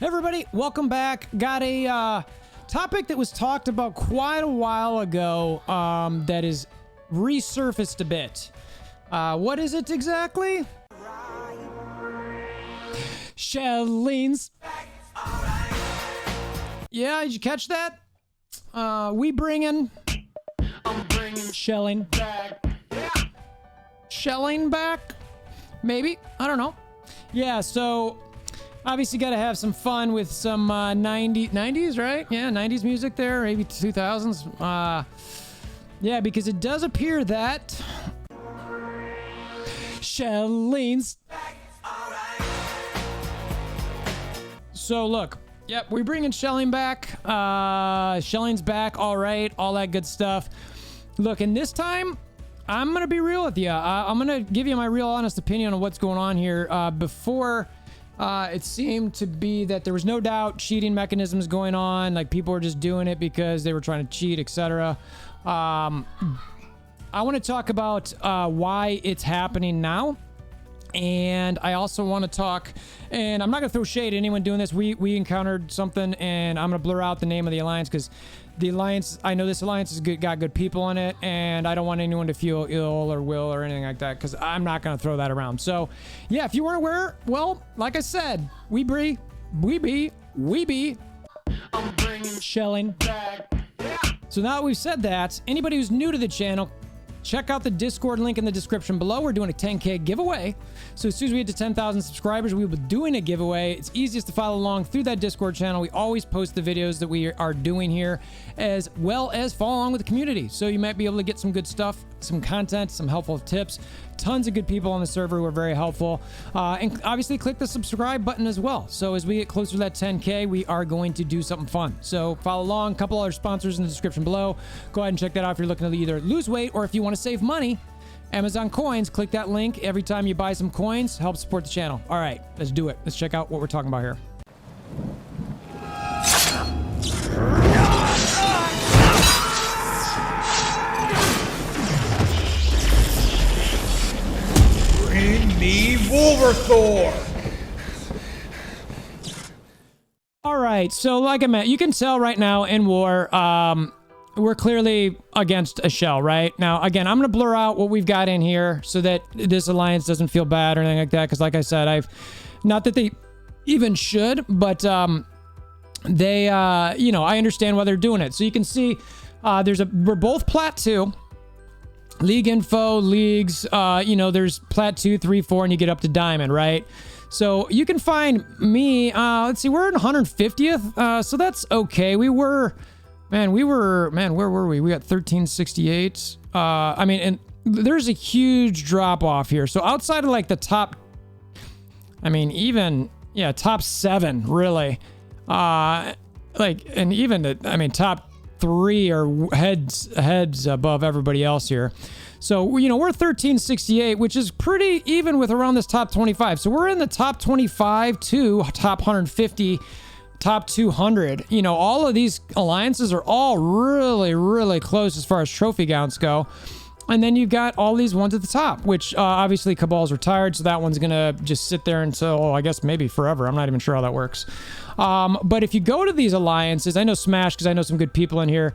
Hey everybody, welcome back. Got a topic that was talked about quite a while ago that is resurfaced a bit. What is it exactly? Shellings. Yeah, did you catch that? I'm bringing shelling back. Shelling back? Maybe. I don't know. Yeah, so obviously got to have some fun with some 90s, right? Yeah, 90s music there, maybe 2000s. Yeah, because it does appear that Shellings. So look, yep, we're bringing Shelling back. Shelling's back, all right, all that good stuff. Look, and this time, I'm going to be real with you. I'm going to give you my real honest opinion on what's going on here. Before, it seemed to be that there was no doubt cheating mechanisms going on. Like people were just doing it because they were trying to cheat, etc. I want to talk about why it's happening now. And I also want to talk, and I'm not going to throw shade at anyone doing this. We encountered something, and I'm going to blur out the name of the alliance because the alliance, I know this alliance has got good people in it, and I don't want anyone to feel ill or will or anything like that because I'm not going to throw that around. So, yeah, if you weren't aware, well, like I said, we be I'm bringing Shelling back. So now that we've said that, anybody who's new to the channel, check out the Discord link in the description below. We're doing a 10K giveaway. So as soon as we get to 10,000 subscribers, we will be doing a giveaway. It's easiest to follow along through that Discord channel. We always post the videos that we are doing here, as well as follow along with the community. So you might be able to get some good stuff, some content, some helpful tips. Tons of good people on the server who are very helpful. And obviously click the subscribe button as well. So as we get closer to that 10K, we are going to do something fun. So follow along. A couple other sponsors in the description below. Go ahead and check that out if you're looking to either lose weight or if you want to save money. Amazon coins, click that link. Every time you buy some coins, help support the channel. All right, let's do it. Let's check out what we're talking about here. Bring me WolverThor! All right, so like I meant, you can tell right now in war, we're clearly against a shell, right? Now, again, I'm going to blur out what we've got in here so that this alliance doesn't feel bad or anything like that, because like I said, not that they even should, but they, you know, I understand why they're doing it. So you can see we're both Plat 2. League info, leagues, you know, there's Plat 2, 3, 4, and you get up to Diamond, right? So you can find me, let's see, we're in 150th, so that's okay. Where were we? We got 1368. I mean, and there's a huge drop off here. So outside of like the top, I mean, even, yeah, top 7, really. Like, and even the, I mean, top 3 are heads above everybody else here. So, you know, we're 1368, which is pretty even with around this top 25. So we're in the top 25 to top 150, top 200. You know, all of these alliances are all really, really close as far as trophy counts go. And then you've got all these ones at the top, which obviously Cabal's retired, so that one's going to just sit there until, I guess, maybe forever. I'm not even sure how that works. But if you go to these alliances, I know Smash, because I know some good people in here,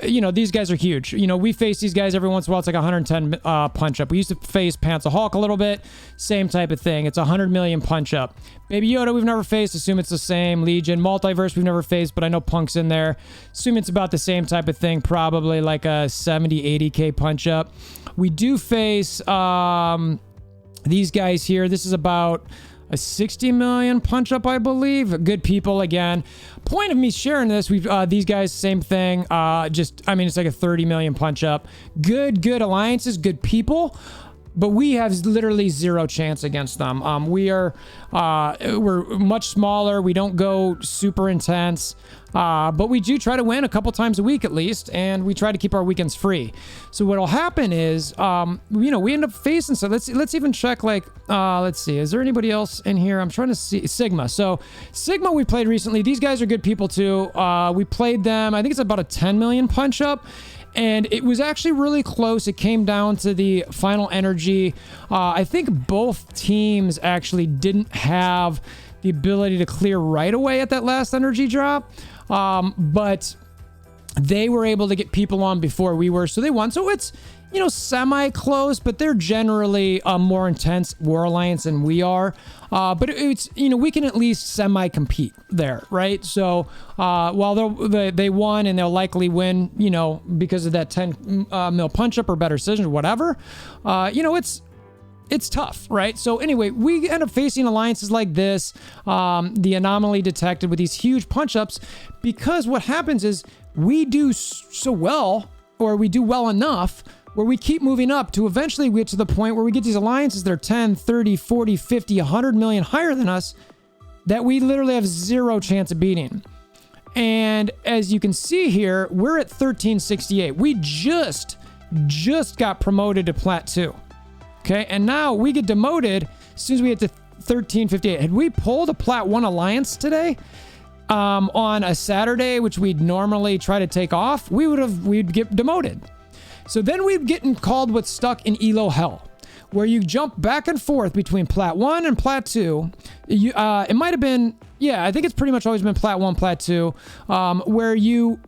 you know, these guys are huge. You know, we face these guys every once in a while. It's like 110 punch-up. We used to face Panther Hulk a little bit. Same type of thing. It's 100 million punch-up. Baby Yoda, we've never faced. Assume it's the same. Legion. Multiverse, we've never faced, but I know Punk's in there. Assume it's about the same type of thing, probably like a 70, 80K punch-up. We do face these guys here. This is about a 60 million punch-up, I believe. Good people, again. Point of me sharing this, these guys, same thing. I mean, it's like a 30 million punch-up. Good alliances, good people. But we have literally zero chance against them. We're much smaller. We don't go super intense. But we do try to win a couple times a week at least, and we try to keep our weekends free. So what'll happen is, you know, we end up facing, so let's even check, like, let's see, is there anybody else in here? I'm trying to see. Sigma. So Sigma we played recently. These guys are good people too. We played them, I think it's about a 10 million punch up. And it was actually really close. It came down to the final energy. I think both teams actually didn't have the ability to clear right away at that last energy drop. But they were able to get people on before we were, so they won. So it's, you know, semi-close, but they're generally a more intense War Alliance than we are. But it's, you know, we can at least semi-compete there, right? So while they won and they'll likely win, you know, because of that 10 mil punch-up or better decision or whatever, you know, it's tough, right? So anyway, we end up facing alliances like this, the anomaly detected with these huge punch-ups, because what happens is we do so well, or we do well enough, where we keep moving up to eventually we get to the point where we get these alliances that are 10, 30, 40, 50, 100 million higher than us, that we literally have zero chance of beating. And as you can see here, we're at 1368. We just got promoted to Plat 2. Okay, and now we get demoted as soon as we get to 1358. Had we pulled a Plat 1 alliance today, on a Saturday, which we'd normally try to take off, we'd get demoted. So then we'd get called what's stuck in Elo Hell, where you jump back and forth between Plat 1 and Plat 2. It might have been, yeah, I think it's pretty much always been Plat 1, Plat 2, where you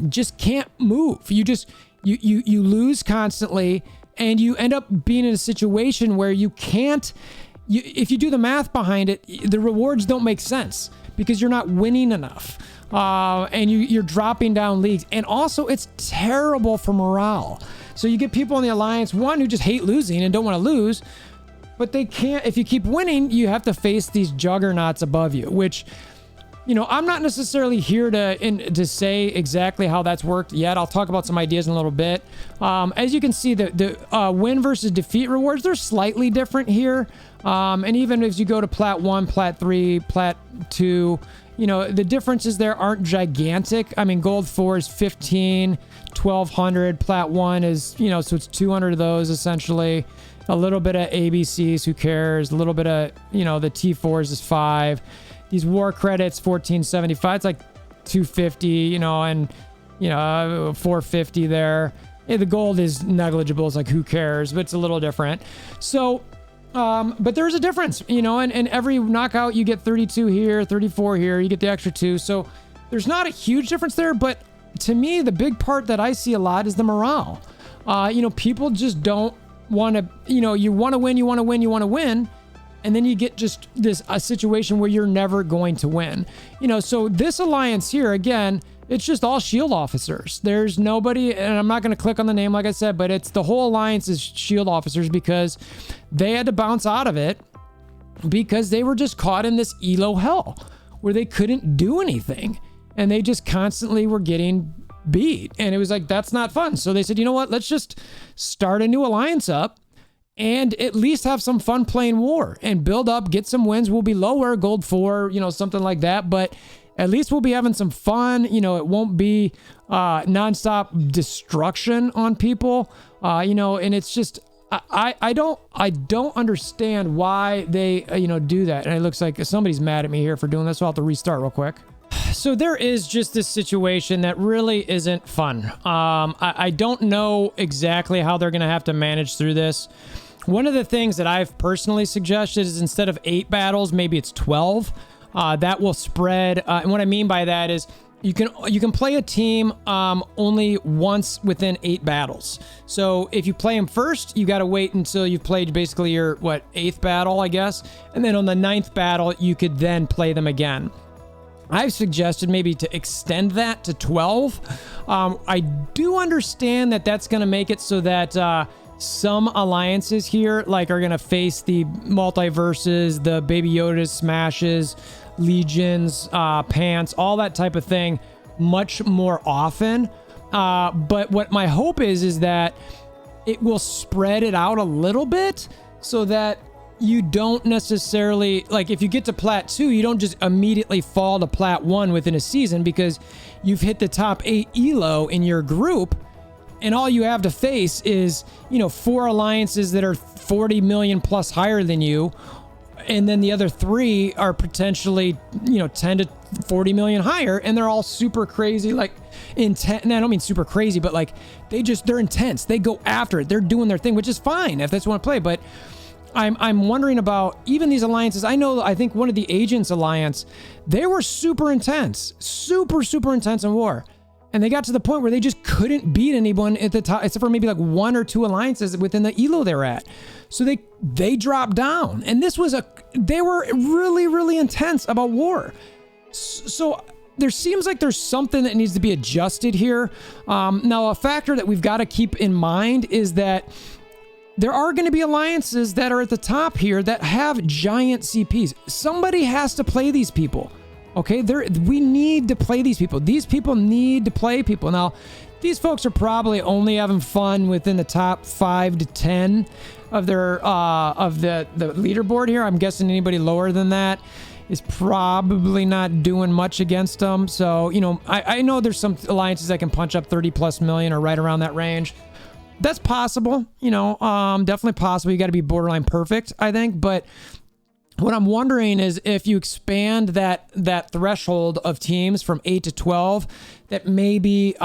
just can't move. You lose constantly, and you end up being in a situation where you can't, if you do the math behind it, the rewards don't make sense because you're not winning enough. And you're dropping down leagues. And also, it's terrible for morale. So you get people in the alliance, one, who just hate losing and don't want to lose, but they can't. If you keep winning, you have to face these juggernauts above you, which, you know, I'm not necessarily here to say exactly how that's worked yet. I'll talk about some ideas in a little bit. As you can see, the win versus defeat rewards, they're slightly different here. And even as you go to Plat 1, Plat 3, Plat 2, you know, the differences there aren't gigantic. I mean, Gold 4 is 15, 1200. Plat 1 is, you know, so it's 200 of those essentially. A little bit of ABCs, who cares? A little bit of, you know, the T4s is 5. These war credits, 1475. It's like 250, you know, and, you know, 450 there. Yeah, the gold is negligible. It's like, who cares? But it's a little different. So, but there's a difference, you know, and every knockout you get 32 here, 34 here, you get the extra 2. So there's not a huge difference there, but to me, the big part that I see a lot is the morale. You know, people just don't want to, you know, you want to win, you want to win, you want to win. And then you get just a situation where you're never going to win. You know, so this alliance here, again, it's just all shield officers. There's nobody, and I'm not going to click on the name like I said, but it's the whole alliance is shield officers because they had to bounce out of it because they were just caught in this Elo hell where they couldn't do anything. And they just constantly were getting beat. And it was like, that's not fun. So they said, you know what, let's just start a new alliance up and at least have some fun playing war and build up, get some wins. We'll be lower, Gold 4, you know, something like that. But at least we'll be having some fun. You know, it won't be nonstop destruction on people. You know, and it's just, I don't understand why they, you know, do that. And it looks like somebody's mad at me here for doing this. So I'll have to restart real quick. So there is just this situation that really isn't fun. I don't know exactly how they're going to have to manage through this. One of the things that I've personally suggested is instead of 8 battles, maybe it's 12. That will spread. And what I mean by that is you can play a team only once within 8 battles. So if you play them first, you got to wait until you've played basically your 8th battle, I guess. And then on the 9th battle, you could then play them again. I've suggested maybe to extend that to 12. I do understand that that's going to make it so that some alliances here are going to face the multiverses, the Baby Yodas, Smashes, Legions, Pants, all that type of thing much more often. But what my hope is that it will spread it out a little bit so that you don't necessarily, if you get to Plat 2, you don't just immediately fall to Plat 1 within a season because you've hit the top 8 ELO in your group. And all you have to face is, 4 alliances that are 40 million plus higher than you. And then the other 3 are potentially, 10 to 40 million higher. And they're all super crazy, intense. And I don't mean super crazy, but they're intense. They go after it. They're doing their thing, which is fine if that's what I want to play. But I'm wondering about even these alliances. I think one of the Agents Alliance, they were super intense, super intense in war. And they got to the point where they just couldn't beat anyone at the top, except for maybe like 1 or 2 alliances within the elo they were at. So they dropped down. And they were really intense about war. So there seems like there's something that needs to be adjusted here. Now, a factor that we've got to keep in mind is that there are going to be alliances that are at the top here that have giant CPs. Somebody has to play these people. Okay, we need to play these people. These people need to play people. Now, these folks are probably only having fun within the top 5 to 10 of their of the leaderboard here. I'm guessing anybody lower than that is probably not doing much against them. So, you know, I know there's some alliances that can punch up 30+ million or right around that range. That's possible, you know, definitely possible. You got to be borderline perfect, I think. But what I'm wondering is if you expand that threshold of teams from 8 to 12, that maybe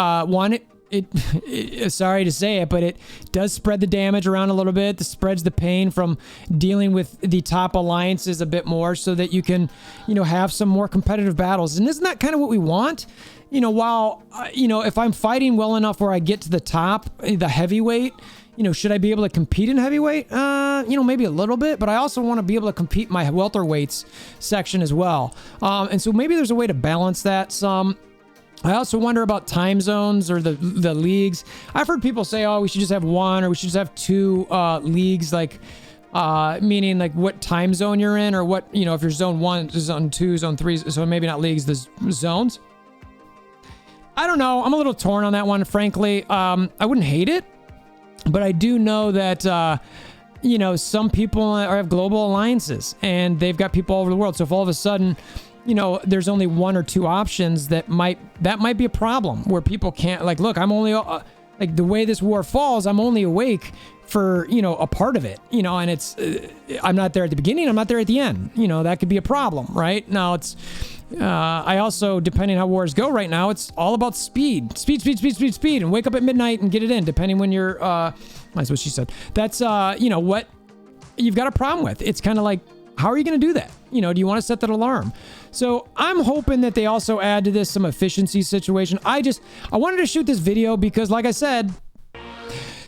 sorry to say it, but it does spread the damage around a little bit. It spreads the pain from dealing with the top alliances a bit more, so that you can, you know, have some more competitive battles. And isn't that kind of what we want? You know, while, you know, if I'm fighting well enough where I get to the top, the heavyweight, you know, should I be able to compete in heavyweight? You know, maybe a little bit, but I also want to be able to compete my welterweights section as well. And so maybe there's a way to balance that some. I also wonder about time zones or the leagues. I've heard people say, oh, we should just have 1 or we should just have 2 leagues, like, meaning like what time zone you're in, or what, you know, if you're zone 1, zone 2, zone 3, so maybe not leagues, the zones. I don't know. I'm a little torn on that one, frankly. I wouldn't hate it, but I do know that, you know, some people have global alliances and they've got people all over the world. So if all of a sudden, you know, there's only 1 or 2 options, that might be a problem where people can't, like, look, I'm only, like, the way this war falls, I'm only awake for, you know, a part of it, you know, and it's, I'm not there at the beginning, I'm not there at the end, you know, that could be a problem, right? Now it's, I also, depending how wars go right now, it's all about speed, and wake up at midnight and get it in, depending when you're, that's what she said. That's, you know, what you've got a problem with. It's kind of like, how are you going to do that? You know, do you want to set that alarm? So I'm hoping that they also add to this some efficiency situation. I wanted to shoot this video because, like I said,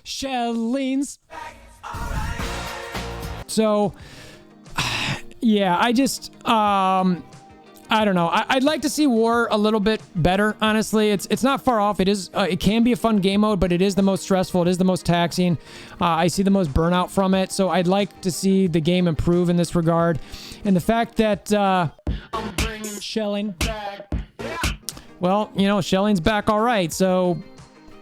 Shellings. So, yeah, I don't know. I'd like to see war a little bit better, honestly. It's not far off. It can be a fun game mode, but it is the most stressful. It is the most taxing. I see the most burnout from it. So I'd like to see the game improve in this regard. And the fact that I'm bringing Shelling back. Well, you know, Shelling's back all right. So,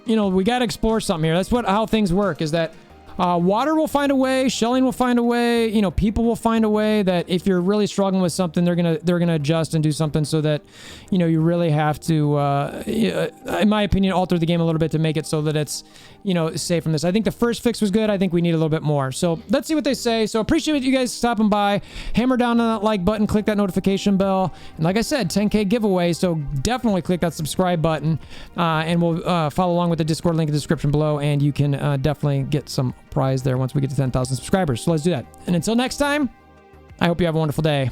you know, we got to explore something here. That's how things work, is that water will find a way, Shelling will find a way, you know, people will find a way, that if you're really struggling with something, they're gonna adjust and do something so that, you know, you really have to, in my opinion, alter the game a little bit to make it so that it's, you know, safe from this. I think the first fix was good. I think we need a little bit more. So let's see what they say. So appreciate you guys stopping by. Hammer down on that like button, click that notification bell, and like I said, 10K giveaway. So definitely click that subscribe button, and we'll follow along with the Discord link in the description below, and you can definitely get some prize there once we get to 10,000 subscribers. So let's do that. And until next time, I hope you have a wonderful day.